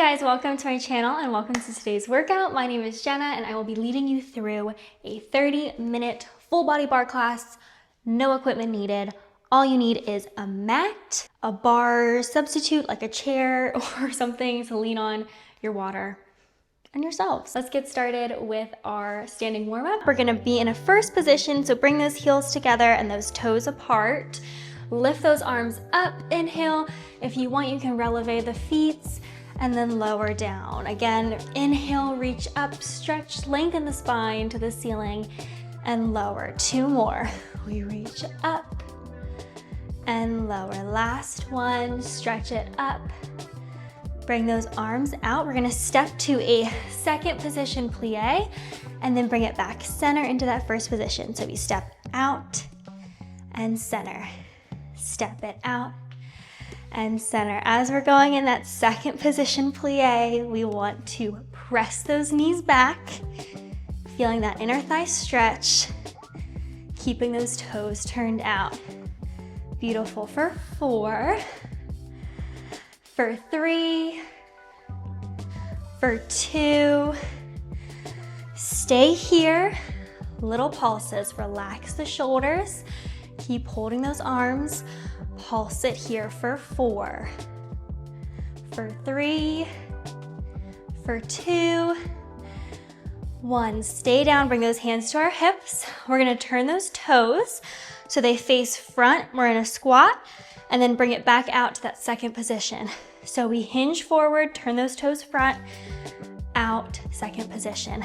Hey guys, welcome to my channel and welcome to today's workout. My name is Jenna and I will be leading you through a 30-minute full body bar class. No equipment needed. All you need is a mat, a bar substitute like a chair or something to lean on, your water, and yourselves. Let's get started with our standing warm-up. We're gonna be in a first position, so bring those heels together and those toes apart. Lift those arms up, inhale. If you want, you can releve the feet and then lower down. Again, inhale, reach up, stretch, lengthen the spine to the ceiling and lower. Two more. We reach up and lower. Last one, stretch it up. Bring those arms out. We're gonna step to a second position plie and then bring it back center into that first position. So we step out and center. Step it out and center. As we're going in that second position plie, we want to press those knees back, feeling that inner thigh stretch, keeping those toes turned out. Beautiful for 4, for 3, for 2. Stay here. Little pulses. Relax the shoulders. Keep holding those arms. Pulse it here for 4, for 3, for 2, 1. Stay down, bring those hands to our hips. We're gonna turn those toes so they face front. We're in a squat and then bring it back out to that second position. So we hinge forward, turn those toes front, out, second position.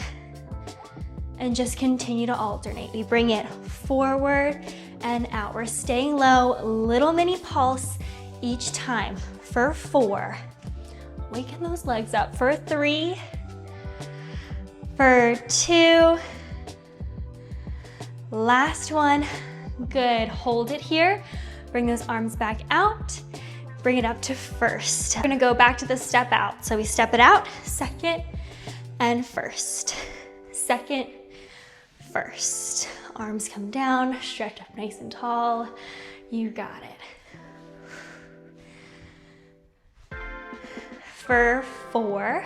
And just continue to alternate. We bring it forward and out. We're staying low, little mini pulse each time. For 4, waken those legs up. For 3, for 2, last one. Good, hold it here. Bring those arms back out. Bring it up to first. We're gonna go back to the step out. So we step it out, second and first. Second, first. Arms come down, stretch up nice and tall. You got it. For 4,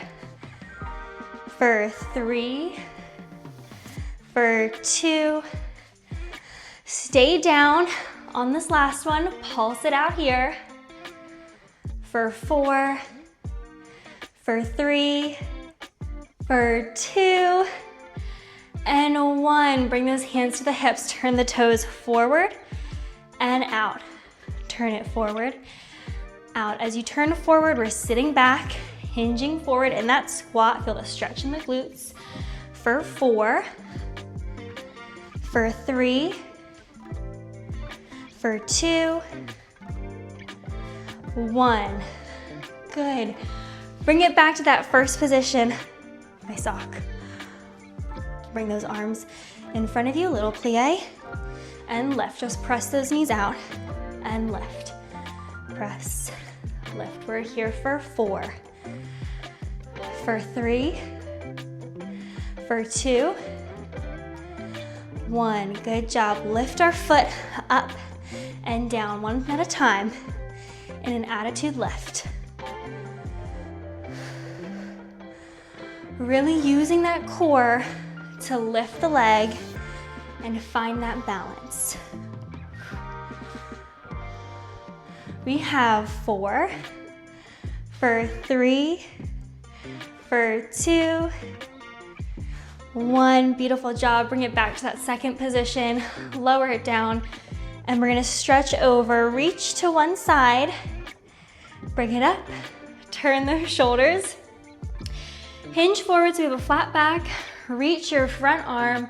for 3, for 2. Stay down on this last one. Pulse it out here. For 4, for 3, for 2, and 1. Bring those hands to the hips. Turn the toes forward and out. Turn it forward, out. As you turn forward, we're sitting back, hinging forward in that squat. Feel the stretch in the glutes. For 4, for 3, for 2, 1. Good. Bring it back to that first position. My sock. Bring those arms in front of you, little plie, and lift. Just press those knees out and lift. Press, lift. We're here for 4, for 3, for 2, 1. Good job. Lift our foot up and down, one at a time, in an attitude lift. Really using that core to lift the leg and find that balance. We have 4, for 3, for 2, 1. Beautiful job. Bring it back to that second position, lower it down, and we're gonna stretch over, reach to one side, bring it up, turn the shoulders, hinge forward so we have a flat back. Reach your front arm,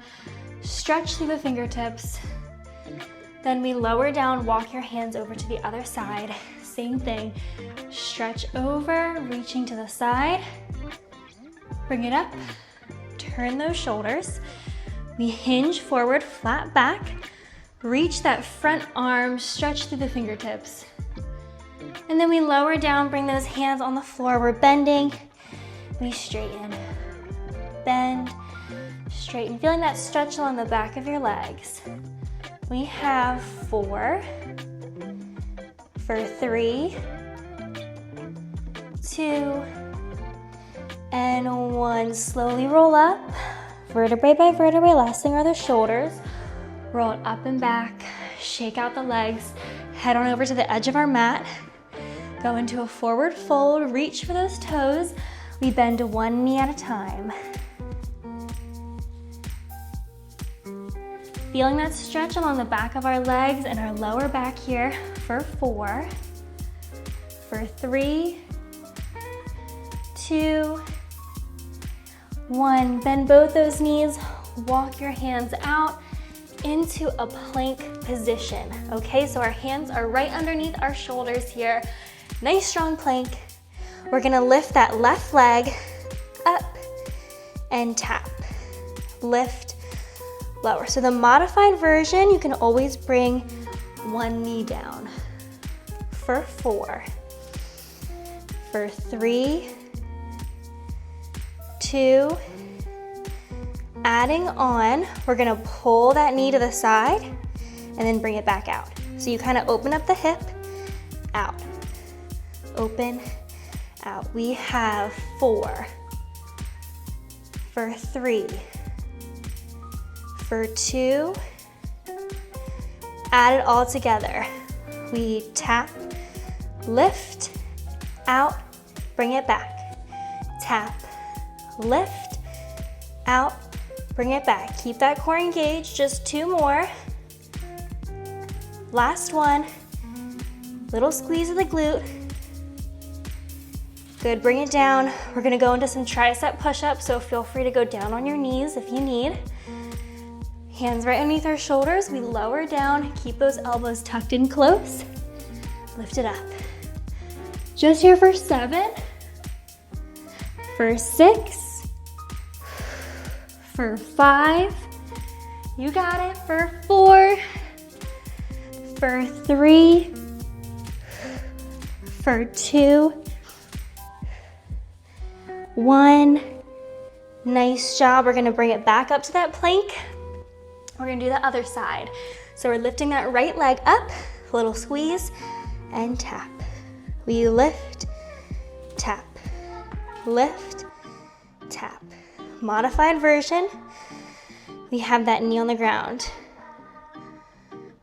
stretch through the fingertips. Then we lower down, walk your hands over to the other side. Same thing, stretch over, reaching to the side. Bring it up, turn those shoulders. We hinge forward, flat back. Reach that front arm, stretch through the fingertips. And then we lower down, bring those hands on the floor. We're bending, we straighten, bend, straighten, feeling that stretch along the back of your legs. We have 4, for 3, 2, and 1. Slowly roll up, vertebrae by vertebrae. Last thing are the shoulders. Roll it up and back, shake out the legs, head on over to the edge of our mat. Go into a forward fold, reach for those toes. We bend 1 knee at a time. Feeling that stretch along the back of our legs and our lower back here for 4, for 3, 2, 1. Bend both those knees, walk your hands out into a plank position, okay? So our hands are right underneath our shoulders here. Nice strong plank. We're gonna lift that left leg up and tap. Lift, lower. So the modified version, you can always bring 1 knee down. For 4, for 3, 2, adding on, we're gonna pull that knee to the side and then bring it back out. So you kind of open up the hip, out, open, out. We have 4, for 3, for 2, add it all together. We tap, lift, out, bring it back. Tap, lift, out, bring it back. Keep that core engaged, just 2 more. Last one, little squeeze of the glute. Good, bring it down. We're gonna go into some tricep push-ups, so feel free to go down on your knees if you need. Hands right underneath our shoulders, we lower down, keep those elbows tucked in close. Lift it up. Just here for 7, for 6, for 5, you got it, for 4, for 3, for 2, 1. Nice job. We're gonna bring it back up to that plank. We're gonna do the other side. So we're lifting that right leg up, a little squeeze, and tap. We lift, tap, lift, tap. Modified version, we have that knee on the ground.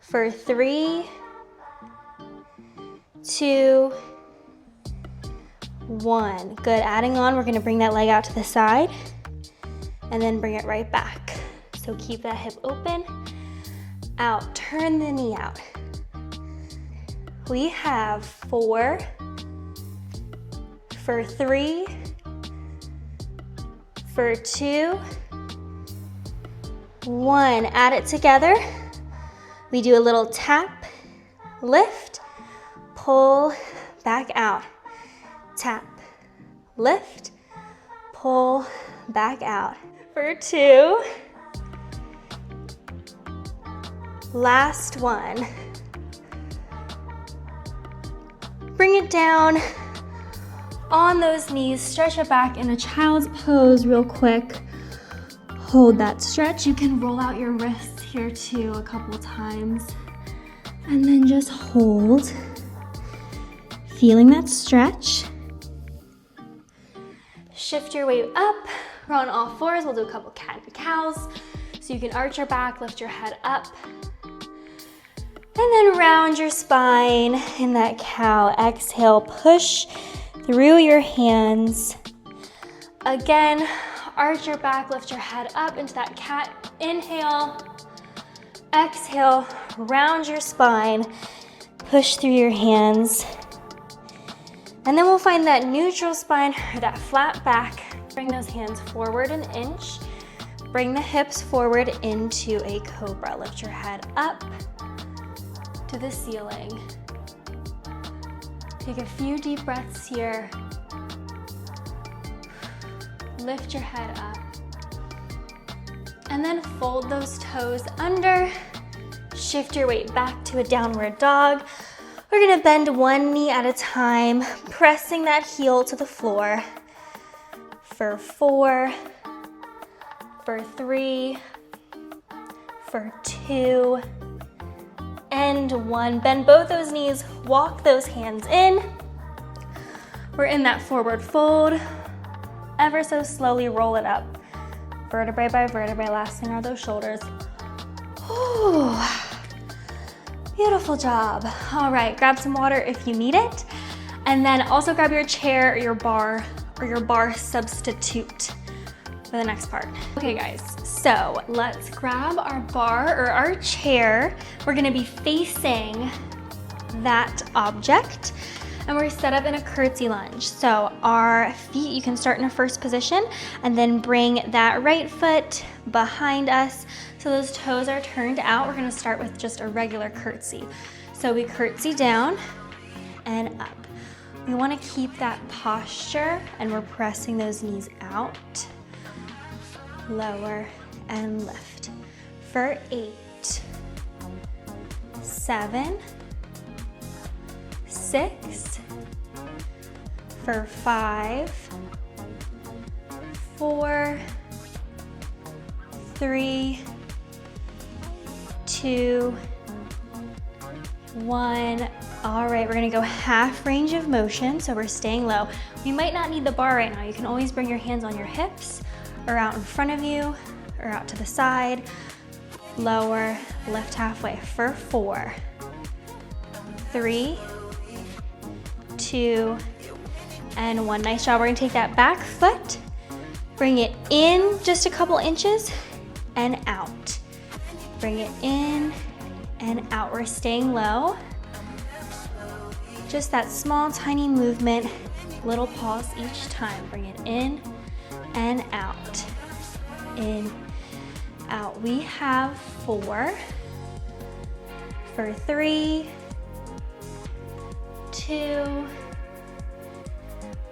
For 3, 2, 1. Good, adding on, we're gonna bring that leg out to the side and then bring it right back. So keep that hip open, out, turn the knee out. We have 4, for 3, for 2, 1. Add it together. We do a little tap, lift, pull, back out. Tap, lift, pull, back out. For 2. Last one. Bring it down on those knees, stretch it back in a child's pose real quick. Hold that stretch. You can roll out your wrists here too a couple times. And then just hold. Feeling that stretch. Shift your weight up. We're on all fours. We'll do a couple cat and cows. So you can arch your back, lift your head up. And then round your spine in that cow. Exhale, push through your hands. Again, arch your back, lift your head up into that cat. Inhale, exhale, round your spine, push through your hands. And then we'll find that neutral spine or that flat back. Bring those hands forward an inch. Bring the hips forward into a cobra. Lift your head up to the ceiling. Take a few deep breaths here. Lift your head up. And then fold those toes under. Shift your weight back to a downward dog. We're gonna bend 1 knee at a time, pressing that heel to the floor. For 4, for 3, for 2, and 1. Bend both those knees, walk those hands in. We're in that forward fold. ever so slowly roll it up. Vertebrae by vertebrae, last thing are those shoulders. Ooh, beautiful job. All right, grab some water if you need it. And then also grab your chair or your bar substitute for the next part. Okay guys, so let's grab our bar or our chair. We're gonna be facing that object and we're set up in a curtsy lunge. So our feet, you can start in a first position and then bring that right foot behind us so those toes are turned out. We're gonna start with just a regular curtsy. So we curtsy down and up. We wanna keep that posture and we're pressing those knees out. Lower and lift. For 8, 7, 6, for 5, 4, 3, 2, 1. All right, we're gonna go half range of motion, so we're staying low. We might not need the bar right now. You can always bring your hands on your hips or out in front of you or out to the side. Lower, lift halfway for 4, 3, 2, and 1. Nice job. We're gonna take that back foot, bring it in just a couple inches and out. Bring it in and out. We're staying low. Just that small, tiny movement, little pause each time. Bring it in and out, in, out. We have 4, for 3, 2,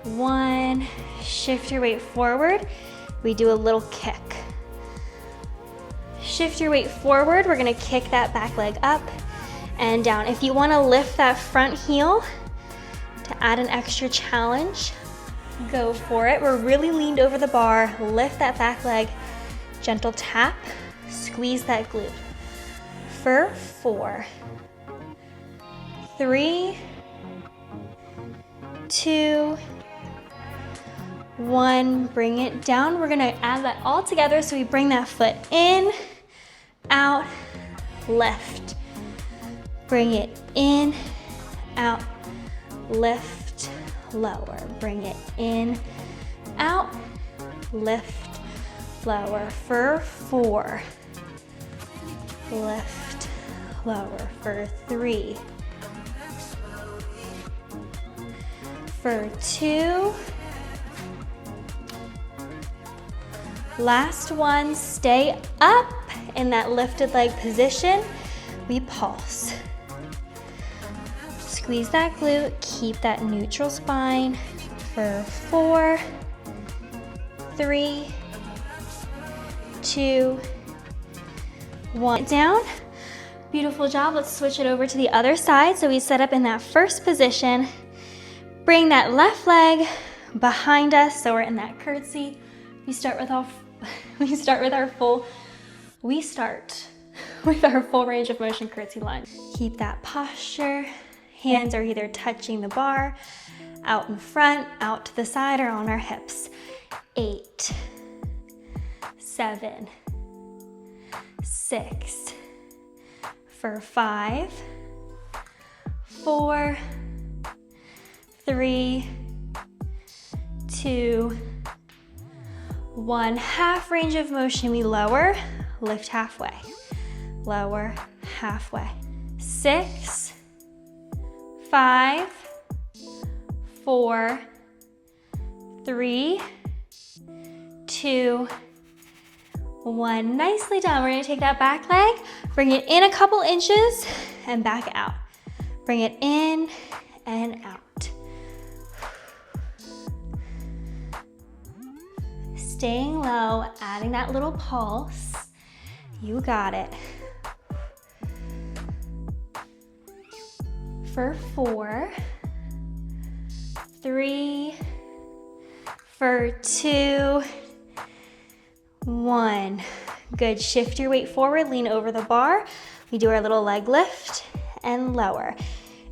1. Shift your weight forward. We do a little kick. Shift your weight forward. We're gonna kick that back leg up and down. If you wanna lift that front heel to add an extra challenge, go for it. We're really leaned over the bar. Lift that back leg, gentle tap, squeeze that glute. For 4, 3, 2, 1. Bring it down. We're gonna add that all together. So we bring that foot in, out, lift. Bring it in, out, lift, lower. Bring it in, out, lift, lower. For 4, lift, lower. For 3, for 2, last one. Stay up in that lifted leg position. We pulse. Squeeze that glute, keep that neutral spine. For 4, 3, 2, 1. Down. Beautiful job. Let's switch it over to the other side. So we set up in that first position. Bring that left leg behind us. So we're in that curtsy. We start with our full range of motion curtsy lunge. Keep that posture. Hands are either touching the bar, out in front, out to the side, or on our hips. 8, 7, 6, for 5, 4, 3, 2, 1. Half range of motion. We lower, lift halfway, lower, halfway. 6, 5, 4, 3, 2, 1. Nicely done. We're gonna take that back leg, bring it in a couple inches and back out. Bring it in and out. Staying low, adding that little pulse. You got it. For 4, 3, for 2, 1. Good. Shift your weight forward, lean over the bar. We do our little leg lift and lower.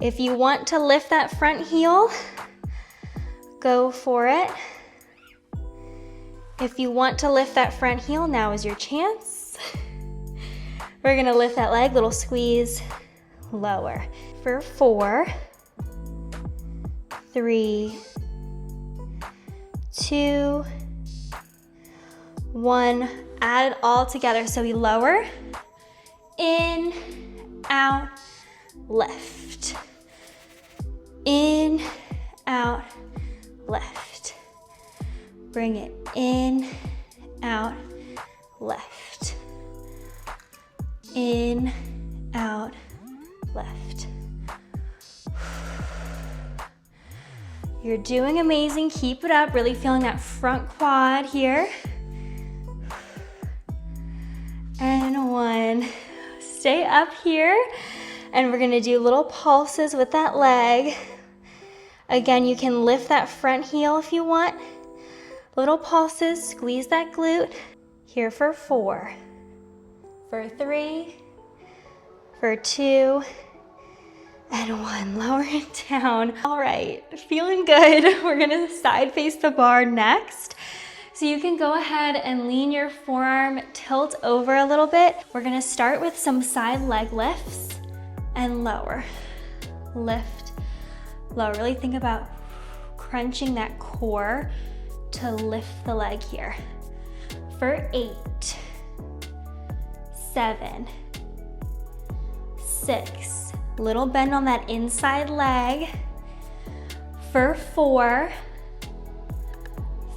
If you want to lift that front heel, go for it. If you want to lift that front heel, now is your chance. We're gonna lift that leg, little squeeze, lower. For 4, 3, 2, 1. Add it all together. So we lower, in, out, lift. In, out, lift. Bring it in, out, left. In, out, left. You're doing amazing. Keep it up. Really feeling that front quad here. And 1. Stay up here. And we're gonna do little pulses with that leg. Again, you can lift that front heel if you want. Little pulses, squeeze that glute. Here for 4, for 3, for 2, and 1. Lower it down. All right, feeling good. We're gonna side face the bar next. So you can go ahead and lean your forearm, tilt over a little bit. We're gonna start with some side leg lifts and lower. Lift, lower. Really think about crunching that core to lift the leg here. For 8, 7, 6. Little bend on that inside leg. For 4,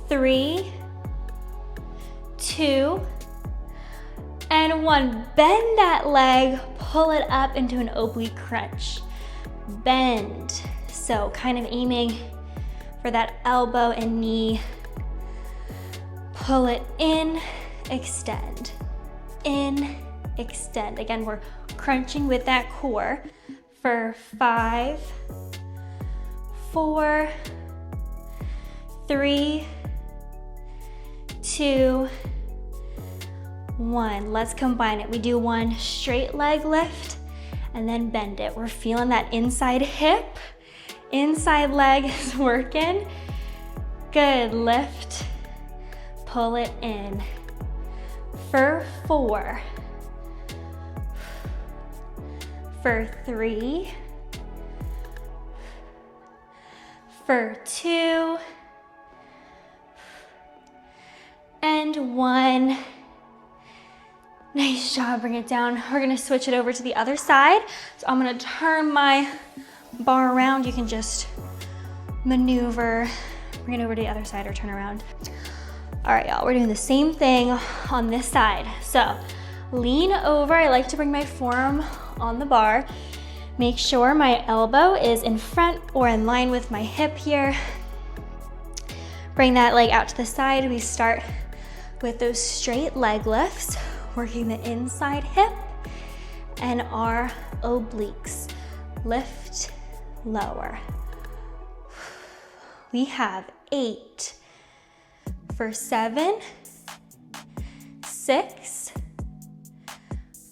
3, 2, and 1. Bend that leg, pull it up into an oblique crunch. Bend. So kind of aiming for that elbow and knee. Pull it in, extend. In, extend. Again, we're crunching with that core. For 5, 4, 3, 2, 1. Let's combine it. We do 1 straight leg lift and then bend it. We're feeling that inside hip. Inside leg is working. Good. Lift. Pull it in. For 4. For 3. For 2. And 1. Nice job, bring it down. We're gonna switch it over to the other side. So I'm gonna turn my bar around. You can just maneuver, bring it over to the other side or turn around. All right, y'all, we're doing the same thing on this side. So lean over. I like to bring my forearm on the bar. Make sure my elbow is in front or in line with my hip here. Bring that leg out to the side. We start with those straight leg lifts, working the inside hip and our obliques. Lift, lower. We have 8 for 7, 6,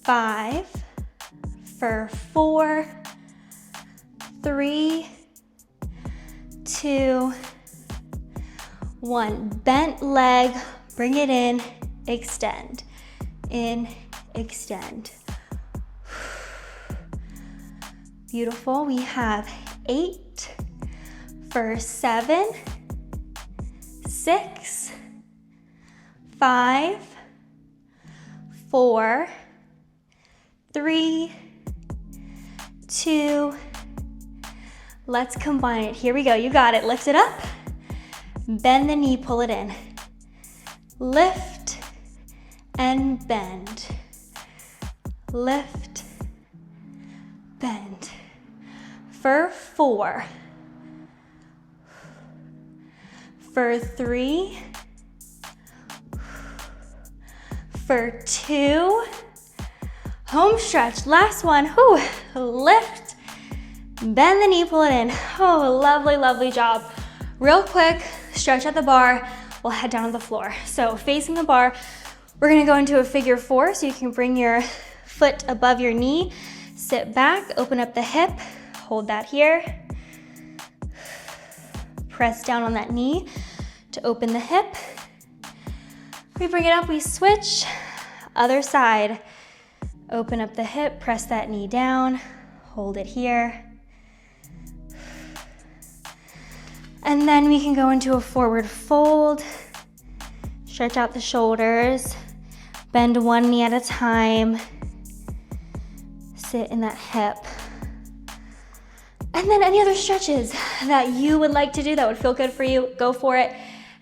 5, for 4, 3, 2, 1. Bent leg, bring it in, extend. In, extend. Beautiful. We have 8 for 7, 6, 5, 4, 3, 2. Let's combine it. Here we go. You got it. Lift it up. Bend the knee, pull it in. Lift and bend. Lift, bend. For 4. For 3. For 2. Home stretch. Last one. Whew. Lift, bend the knee, pull it in. Oh, lovely, lovely job. Real quick, stretch at the bar. We'll head down to the floor. So facing the bar, we're gonna go into a figure 4, so you can bring your foot above your knee, sit back, open up the hip, hold that here. Press down on that knee to open the hip. We bring it up, we switch. Other side. Open up the hip, press that knee down, hold it here. And then we can go into a forward fold. Stretch out the shoulders. Bend one knee at a time. Sit in that hip. And then any other stretches that you would like to do that would feel good for you, go for it.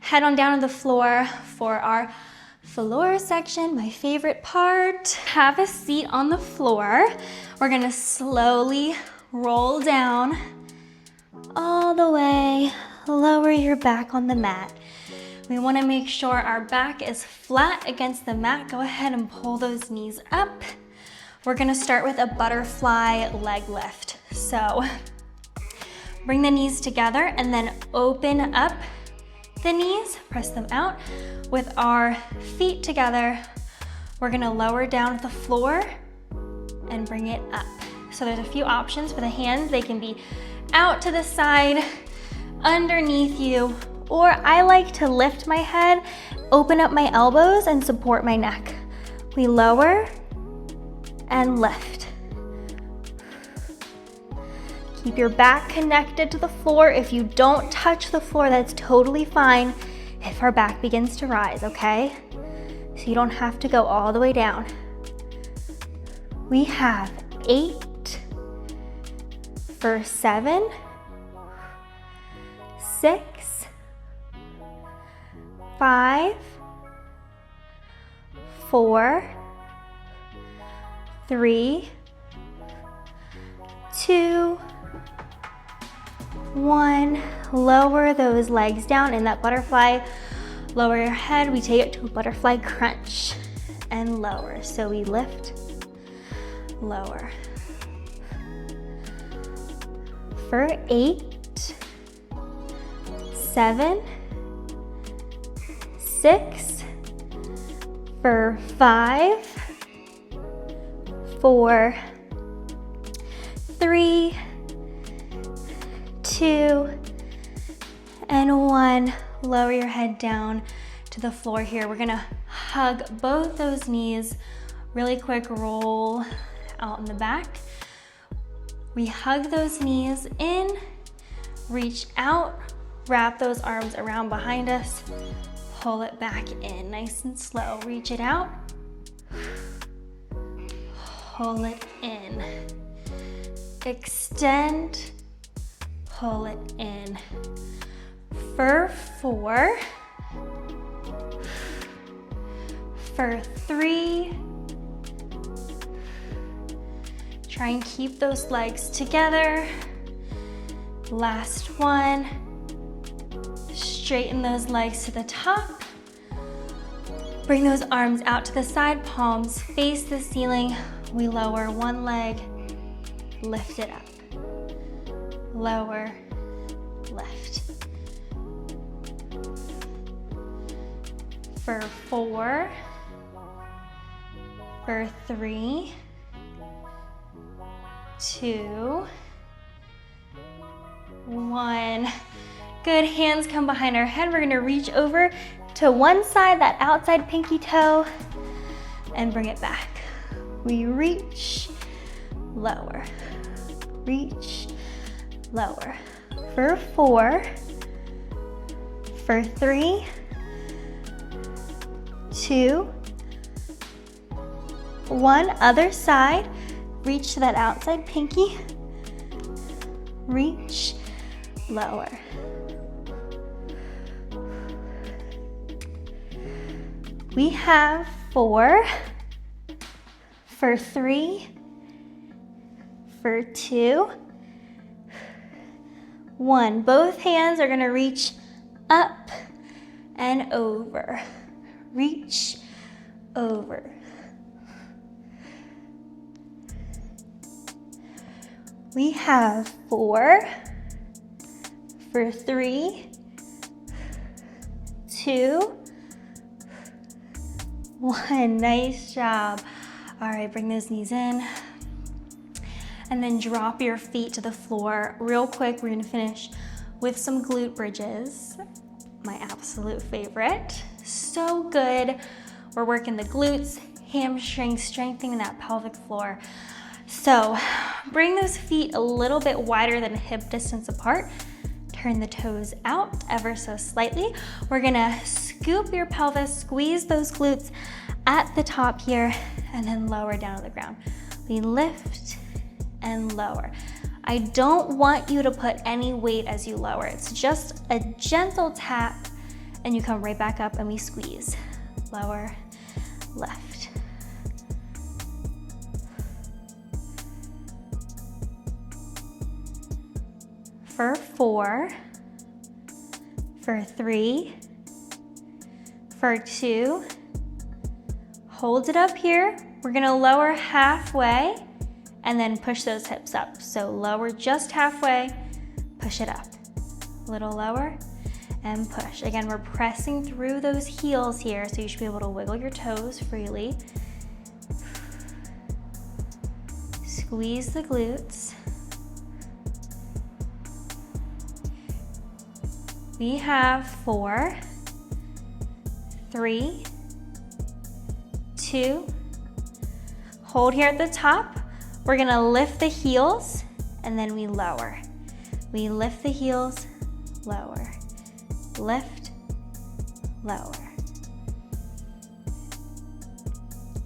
Head on down to the floor for our floor section, my favorite part. Have a seat on the floor. We're gonna slowly roll down all the way, lower your back on the mat. We wanna make sure our back is flat against the mat. Go ahead and pull those knees up. We're gonna start with a butterfly leg lift. So bring the knees together and then open up the knees, press them out. With our feet together, we're gonna lower down to the floor and bring it up. So there's a few options for the hands. They can be out to the side, underneath you, or I like to lift my head, open up my elbows and support my neck. We lower and lift. Keep your back connected to the floor. If you don't touch the floor, that's totally fine if our back begins to rise, okay? So you don't have to go all the way down. We have 8 for 7, 6, 5, 4, 3, 2, 1. Lower those legs down in that butterfly. Lower your head. We take it to a butterfly crunch and lower. So we lift, lower. For 8, 7, 6, for 5, 4, 3, 2, and 1. Lower your head down to the floor here. We're gonna hug both those knees. Really quick roll out in the back. We hug those knees in, reach out, wrap those arms around behind us, pull it back in, nice and slow. Reach it out, pull it in, extend, pull it in. For 4, for 3, try and keep those legs together. Last one, straighten those legs to the top. Bring those arms out to the side, palms face the ceiling. We lower one leg, lift it up. Lower, lift. For 4, for 3, 2, 1. Good, hands come behind our head. We're gonna reach over to one side, that outside pinky toe, and bring it back. We reach, lower, reach, lower. For 4, for 3, 2, 1. Other side, reach to that outside pinky, reach, lower. We have 4, for 3, for 2, 1. Both hands are gonna reach up and over. Reach, over. We have 4, for 3, 2, 1. Nice job. All right, bring those knees in. And then drop your feet to the floor. Real quick, we're gonna finish with some glute bridges, my absolute favorite. So good. We're working the glutes, hamstrings, strengthening that pelvic floor. So bring those feet a little bit wider than hip distance apart. Turn the toes out ever so slightly. We're gonna scoop your pelvis, squeeze those glutes at the top here, and then lower down to the ground. We lift and lower. I don't want you to put any weight as you lower. It's just a gentle tap, and you come right back up and we squeeze. Lower, lift. For 4, for 3, for 2, hold it up here. We're gonna lower halfway and then push those hips up. So lower just halfway, push it up. A little lower and push. Again, we're pressing through those heels here, so you should be able to wiggle your toes freely. Squeeze the glutes. We have 4, 3, 2, hold here at the top. We're gonna lift the heels and then we lower. We lift the heels, lower. Lift, lower.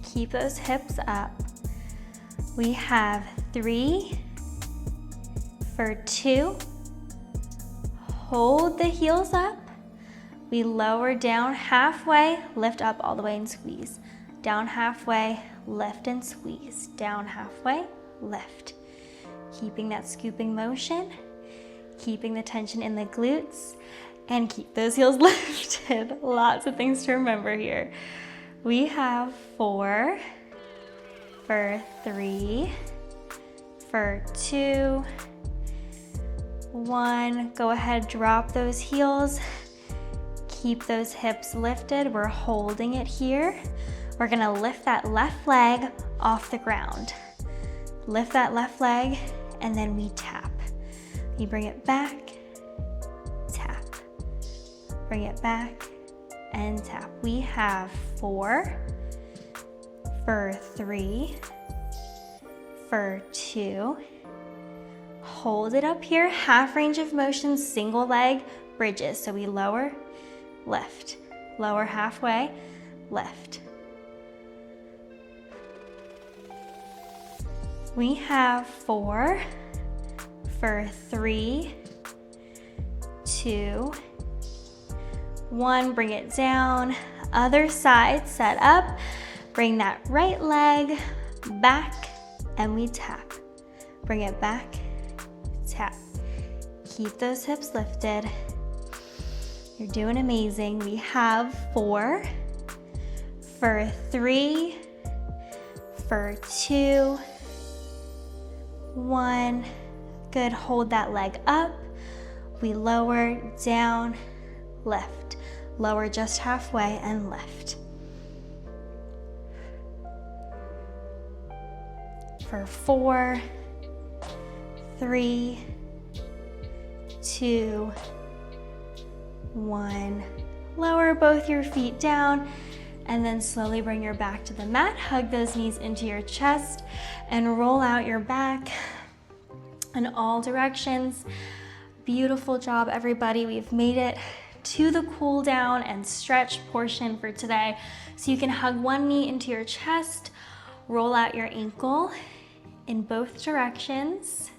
Keep those hips up. We have 3, for 2, hold the heels up. We lower down halfway, lift up all the way and squeeze. Down halfway, lift and squeeze. Down halfway, lift. Keeping that scooping motion, keeping the tension in the glutes, and keep those heels lifted. Lots of things to remember here. We have 4, for 3, for 2, 1. Go ahead, drop those heels. Keep those hips lifted. We're holding it here. We're gonna lift that left leg off the ground. Lift that left leg, and then we tap. You bring it back, tap. Bring it back, and tap. We have 4, for 3, for 2. Hold it up here, half range of motion, single leg bridges. So we lower, lift. Lower halfway, lift. We have 4, for 3, 2, 1. Bring it down. Other side, set up. Bring that right leg back and we tap. Bring it back, tap. Keep those hips lifted. You're doing amazing. We have 4, for 3, for 2, 1. Good, hold that leg up. We lower, down, lift. Lower just halfway and lift. For 4, 3, 2, 1. Lower both your feet down and then slowly bring your back to the mat. Hug those knees into your chest and roll out your back in all directions. Beautiful job, everybody. We've made it to the cool down and stretch portion for today. So you can hug one knee into your chest, roll out your ankle in both directions.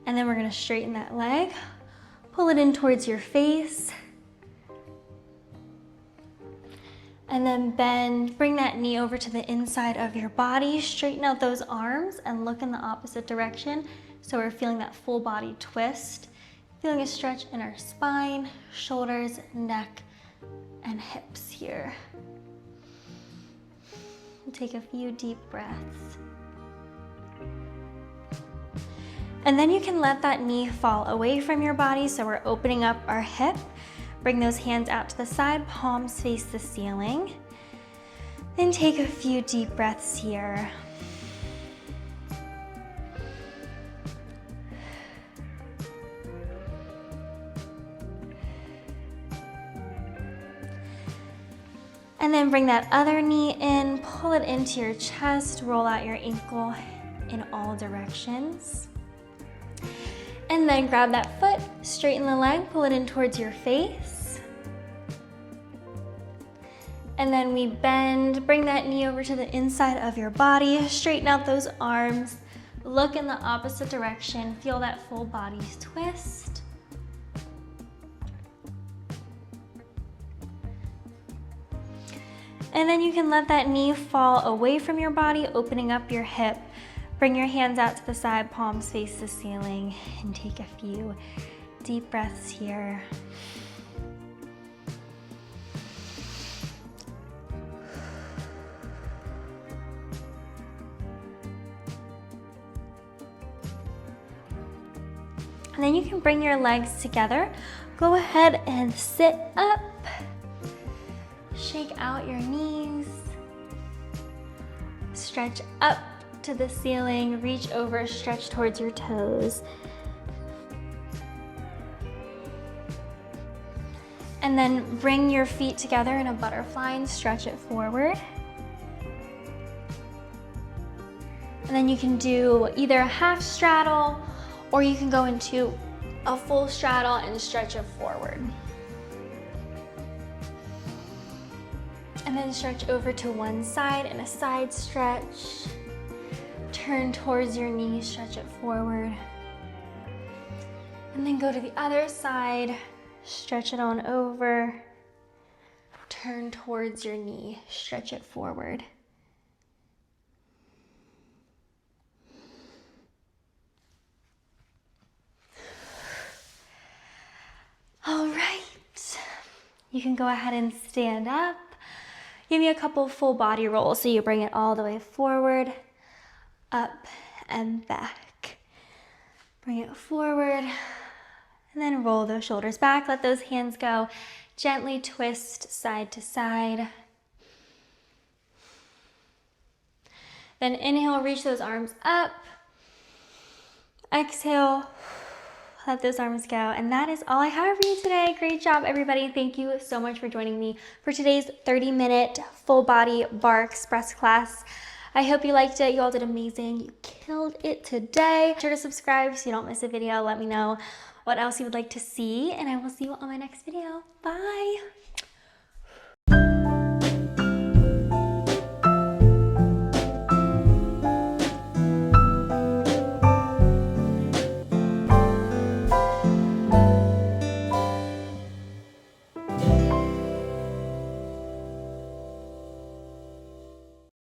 And then we're gonna straighten that leg, pull it in towards your face. And then bend, bring that knee over to the inside of your body, straighten out those arms and look in the opposite direction. So we're feeling that full body twist, feeling a stretch in our spine, shoulders, neck, and hips here. We'll take a few deep breaths. And then you can let that knee fall away from your body. So we're opening up our hip. Bring those hands out to the side, palms face the ceiling. Then take a few deep breaths here. And then bring that other knee in, pull it into your chest, roll out your ankle in all directions. And then grab that foot, straighten the leg, pull it in towards your face. And then we bend, bring that knee over to the inside of your body, straighten out those arms, look in the opposite direction, feel that full body twist. And then you can let that knee fall away from your body, opening up your hip. Bring your hands out to the side, palms face the ceiling, and take a few deep breaths here. And then you can bring your legs together. Go ahead and sit up. Shake out your knees. Stretch up to the ceiling, reach over, stretch towards your toes. And then bring your feet together in a butterfly and stretch it forward. And then you can do either a half straddle or you can go into a full straddle and stretch it forward. And then stretch over to one side in a side stretch. Turn towards your knee, stretch it forward. And then go to the other side, stretch it on over. Turn towards your knee, stretch it forward. All right, you can go ahead and stand up. Give me a couple full body rolls so you bring it all the way forward, up and back. Bring it forward and then roll those shoulders back. Let those hands go. Gently twist side to side. Then inhale, reach those arms up. Exhale, let those arms go. And that is all I have for you today. Great job, everybody. Thank you so much for joining me for today's 30-minute full body bar express class. I hope you liked it. You all did amazing. You killed it today. Be sure to subscribe so you don't miss a video. Let me know what else you would like to see, and I will see you on my next video. Bye.